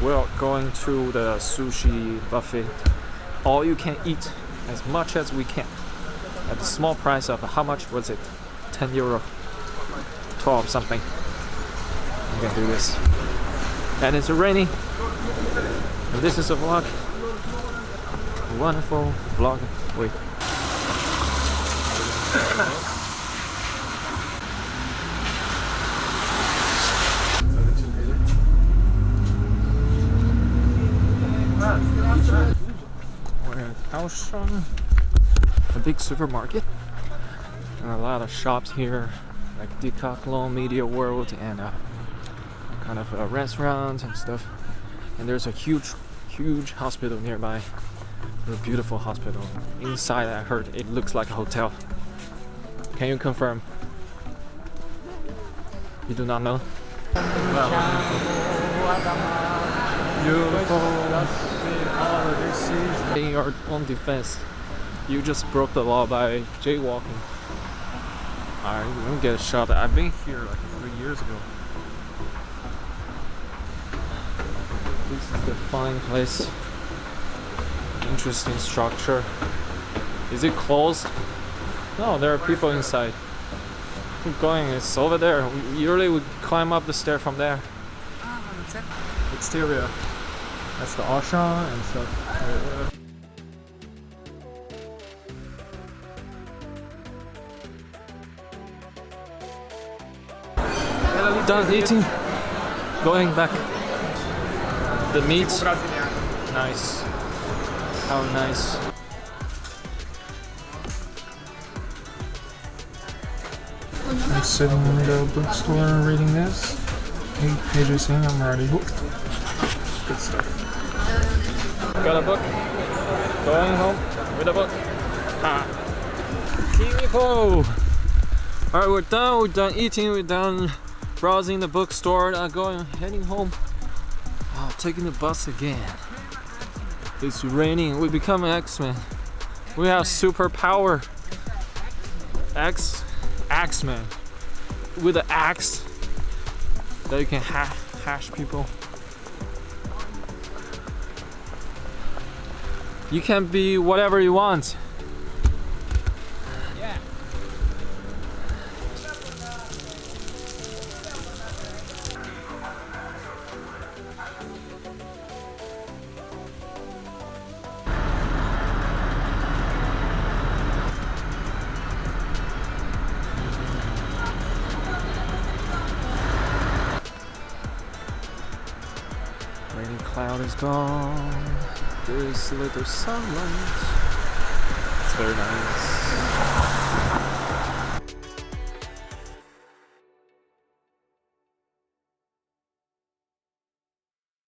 We're going to the sushi buffet. All you can eat as much as we can at the small price of how much was it? 10 euro, 12 something. You can do this. And it's raining. And this is a vlog. A wonderful vlog. Wait. We're at Auchen, a big supermarket, and a lot of shops here, like Decathlon, Media World, and kind of restaurants and stuff. And there's a huge hospital nearby, a beautiful hospital. Inside, I heard it looks like a hotel. Can you confirm? You do not know? Beautiful. In your own defense, you just broke the law by jaywalking. I won't get shot. I've been here like 3 years ago. This is the fine place. Interesting structure. Is it closed? No, there are people inside. Keep going, it's over there. We usually would climb up the stair from there. That's it. Exterior. That's the Auchen and stuff. Done eating. Going back. The meat. Nice. How nice. I'm sitting in the bookstore reading this. 8 pages in, I'm already hooked. Good stuff. Got a book. Going home with a book. People! Alright, we're done eating, we're done browsing the bookstore, heading home. Taking the bus again. It's raining, we become X-Men. We have superpower. X-Men. With an axe that you can hash people. You can be whatever you want. Yeah. Raining cloud is gone. There's a little sunlight. It's very nice.